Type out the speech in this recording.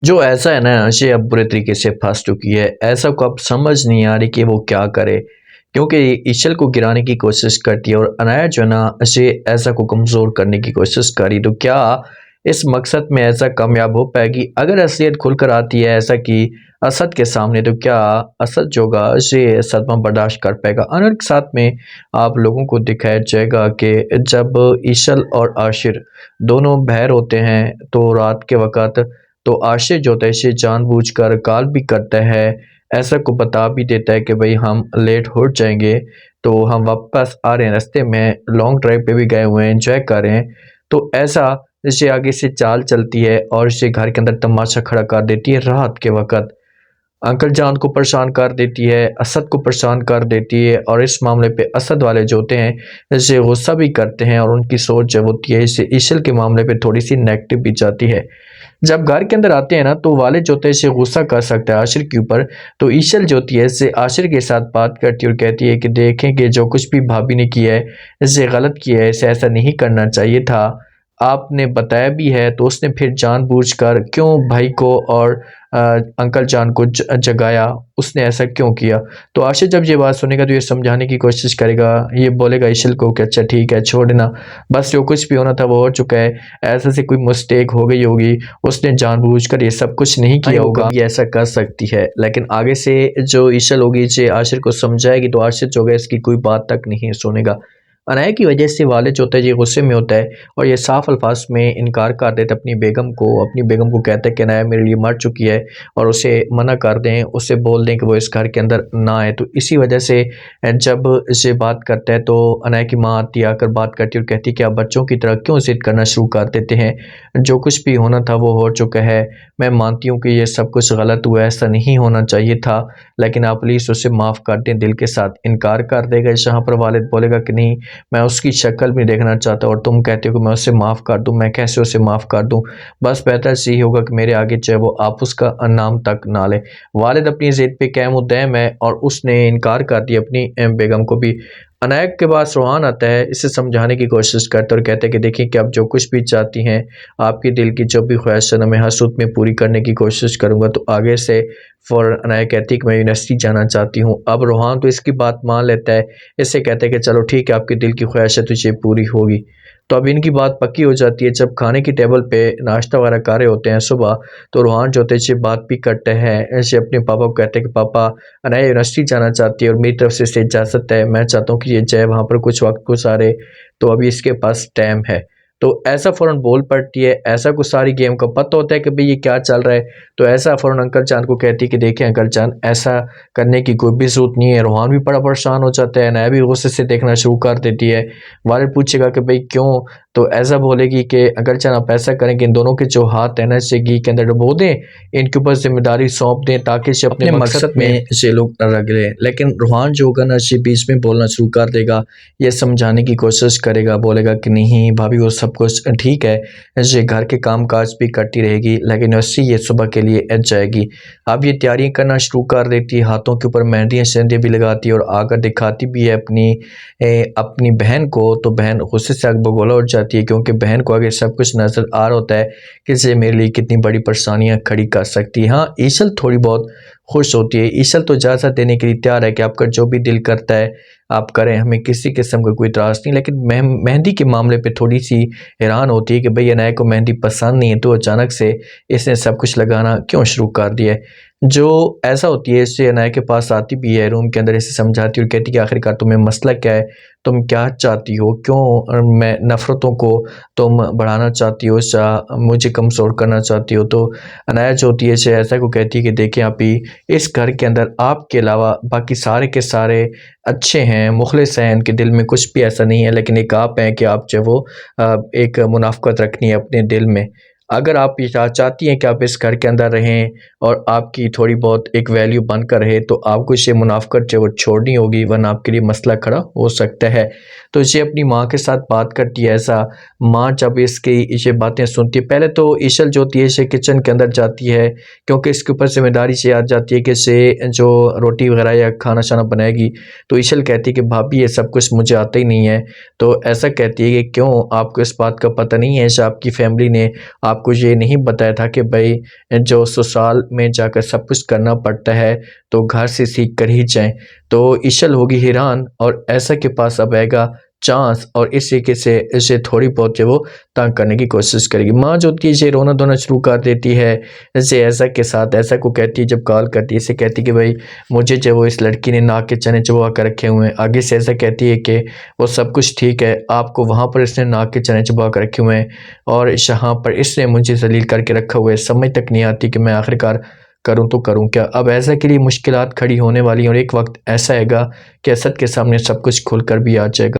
जो ऐसा है ना ये अब बुरे तरीके से फँस चुकी है। ऐसा को अब समझ नहीं आ रही कि वो क्या करे? क्योंकि ईशल को गिराने की कोशिश करती है और अनाया जो है ना ये ऐसा को कमज़ोर करने की कोशिश करी। तो क्या इस मकसद में ऐसा कामयाब हो पाएगी? अगर असलियत खुलकर आती है ऐसा कि असद के सामने, तो क्या असद जो होगा ये सदमा बर्दाश्त कर पाएगा? अनर के साथ में आप लोगों को दिखाया जाएगा कि जब ईशल और आशिर दोनों बहर होते हैं तो रात के वक़्त तो आशिर जो होता है इसे जानबूझकर कॉल भी करता है, ऐसा को बता भी देता है कि भाई हम लेट हो जाएंगे, तो हम वापस आ रहे हैं, रास्ते में लॉन्ग ड्राइव पे भी गए हुए हैं, एंजॉय कर रहे हैं। तो ऐसा इसे आगे से चाल चलती है और इसे घर के अंदर तमाशा खड़ा कर देती है रात के वक़्त। अंकल जान को परेशान कर देती है, असद को परेशान कर देती है और इस मामले पे असद वाले जो होते हैं इसे गुस्सा भी करते हैं और उनकी सोच जो होती है इसे ईशल के मामले पे थोड़ी सी नेगेटिव भी जाती है। जब घर के अंदर आते हैं ना तो वालिद जो होते हैं इसे गुस्सा कर सकता है आशिर के ऊपर। तो ईशल जो होती है इससे आशिर के साथ बात करती है और कहती है कि देखें कि जो कुछ भी भाभी ने किया है इसे गलत किया है, इसे ऐसा नहीं करना चाहिए था। आपने बताया भी है तो उसने फिर जानबूझकर क्यों भाई को और अंकल जान को जगाया, उसने ऐसा क्यों किया? तो आशिर जब ये बात सुनेगा तो ये समझाने की कोशिश करेगा, ये बोलेगा ईशल को कि अच्छा ठीक है छोड़ देना, बस जो कुछ भी होना था वो हो चुका है, ऐसे से कोई मिस्टेक हो गई होगी, उसने जानबूझकर ये सब कुछ नहीं किया होगा, कभी ऐसा कर सकती है। लेकिन आगे से जो ईशल होगी ये आशिर को समझाएगी तो आशिर जो है इसकी कोई बात तक नहीं सुनेगा। अनाया की वजह से वालिद जो होता है ये गुस्से में होता है और ये साफ अल्फाज में इनकार कर देता है अपनी बेगम को कहता है कि अनाया मेरे लिए मर चुकी है और उसे मना कर दें, उसे बोल दें कि वो इस घर के अंदर ना आए। तो इसी वजह से जब इसे बात करता है तो अनाया की माँ आती आकर बात करती है और कहती है कि आप बच्चों की तरह क्यों जिद करना शुरू कर देते हैं, जो कुछ भी होना था वो हो चुका है, मैं मानती हूँ कि ये सब कुछ गलत हुआ है, ऐसा नहीं होना चाहिए था, लेकिन आप प्लीज़ उसे माफ़ कर दें। दिल के साथ इनकार कर देगा। जहाँ पर वालिद बोलेगा कि नहीं, मैं उसकी शक्ल भी देखना चाहता हूँ और तुम कहते हो कि मैं उसे माफ़ कर दूँ, मैं कैसे उसे माफ़ कर दूँ? बस बेहतर से यही होगा कि मेरे आगे चाहे वो आप उसका नाम तक ना लें। वालिद अपनी ज़िद पे कायम व दायम है और उसने इनकार कर दिया अपनी बेगम को भी। अनायक के पास रोहान आता है, इसे समझाने की कोशिश करता है और कहता है कि देखिए कि आप जो कुछ भी चाहती हैं, आपके दिल की जो भी ख्वाहिश है ना, मैं हर सूरत में पूरी करने की कोशिश करूँगा। तो आगे से फ़ौरन अनाया कहती है कि मैं यूनिवर्सिटी जाना चाहती हूँ। अब रोहान तो इसकी बात मान लेता है, इससे कहता है कि चलो ठीक है, आपके दिल की ख्वाहिश है तो ये पूरी होगी। तो अब इनकी बात पक्की हो जाती है। जब खाने की टेबल पे नाश्ता वगैरह कर रहे होते हैं सुबह, तो रोहान जो होते हैं ये बात भी करते हैं, ऐसे अपने पापा को कहते हैं कि पापा अनाया यूनिवर्सिटी जाना चाहती है और मेरी तरफ से इसे इजाज़त है, मैं चाहता हूँ कि ये जाए वहाँ पर कुछ वक्त गुजारे, तो अभी इसके पास टाइम है। तो ऐसा फ़ौरन बोल पड़ती है, ऐसा को सारी गेम का पता होता है कि भाई ये क्या चल रहा है। तो ऐसा फ़ौरन अंकल जान को कहती है कि देखिए अंकल जान, ऐसा करने की कोई भी ज़रूरत नहीं है। रोहान भी बड़ा परेशान हो जाता है, अनाया भी गुस्से से देखना शुरू कर देती है। वालिद पूछेगा कि भाई क्यों? तो ऐसा बोलेगी कि अंकल जान आप ऐसा करें कि इन दोनों के जो हाथ है ना इसे घी के अंदर डुबो दें, इनके ऊपर जिम्मेदारी सौंप दें ताकि इसे अपने मकसद में ये लोग रख लें। लेकिन रोहान जो होगा ना इसे बीच में बोलना शुरू कर देगा, ये समझाने की कोशिश करेगा, बोलेगा कि नहीं भाभी वो सब कुछ ठीक है, ये घर के काम काज भी करती रहेगी लेकिन उससे ये सुबह के लिए जाएगी। अब ये तैयारियां करना शुरू कर देती है, हाथों के ऊपर मेहंदियाँ शहंदियाँ भी लगाती है और आकर दिखाती भी है अपनी बहन को। तो बहन गुस्से से आग बगोला उठ जाती है क्योंकि बहन को आगे सब कुछ नज़र आ रहा होता है कि ये मेरे लिए कितनी बड़ी परेशानियां खड़ी कर सकती है। हाँ, ईशल थोड़ी बहुत खुश होती है। ईशल तो इजाज़त देने के लिए तैयार है कि आपका जो भी दिल करता है आप करें, हमें किसी किस्म का कोई इतराज़ नहीं। लेकिन मेहंदी के मामले पे थोड़ी सी हैरान होती है कि भाई अनाया को मेहंदी पसंद नहीं है तो अचानक से इसने सब कुछ लगाना क्यों शुरू कर दिया है। जो ऐसा होती है इससे अनाया के पास आती भी है रूम के अंदर, इसे समझाती है और कहती है कि आखिरकार तुम्हें मसला क्या है, तुम क्या चाहती हो, क्यों मैं नफ़रतों को तुम बढ़ाना चाहती हो, मुझे कमज़ोर करना चाहती हो। तो अनाया जो होती है इसे ऐसा को कहती है कि देखिए आप ही, इस घर के अंदर आपके अलावा बाकी सारे के सारे अच्छे हैं, मुखलिस हैं, इनके दिल में कुछ भी ऐसा नहीं है, लेकिन एक आप हैं कि आप जो वो एक मुनाफ़क़त रखनी है अपने दिल में। अगर आप ये चाहती हैं कि आप इस घर के अंदर रहें और आपकी थोड़ी बहुत एक वैल्यू बनकर रहे तो आपको ये मुनाफ़क़त जो वो छोड़नी होगी, वरना आपके लिए मसला खड़ा हो सकता है। तो ये अपनी माँ के साथ बात करती है ऐसा। माँ जब इसकी ये बातें सुनती है, पहले तो ईशल जो होती है इसे किचन के अंदर जाती है क्योंकि इसके ऊपर ज़िम्मेदारी से आ जाती है कि इसे जो रोटी वगैरह या खाना शाना बनाएगी। तो ईशल कहती है कि भाभी ये सब कुछ मुझे आता ही नहीं है। तो ऐसा कहती है कि क्यों, आपको इस बात का पता नहीं है, आपकी फैमिली ने आपको ये नहीं बताया था कि भाई जो ससुराल में जाकर सब कुछ करना पड़ता है तो घर से सीख कर ही जाएं। तो ईशल होगी हैरान और ऐसा के पास अब आएगा चांस और इस तरीके से इसे थोड़ी बहुत जो वो तंग करने की कोशिश करेगी। माँ जो होती है इसे रोना धोना शुरू कर देती है। इसे ऐसा के साथ ऐसा को कहती है, जब कॉल करती है इसे कहती है कि भाई मुझे जो वो इस लड़की ने नाक के चने चबा कर रखे हुए हैं। आगे से ऐसा कहती है कि वो सब कुछ ठीक है, आपको वहाँ पर इसने नाक के चने चबा कर रखे हुए हैं और यहाँ पर इसने मुझे जलील करके रखा हुआ है। समझ तक नहीं आती कि मैं आखिरकार करूँ तो करूँ क्या। अब ऐसा के लिए मुश्किलात खड़ी होने वाली हैं और एक वक्त ऐसा आएगा कि असद के सामने सब कुछ खुल कर भी आ जाएगा।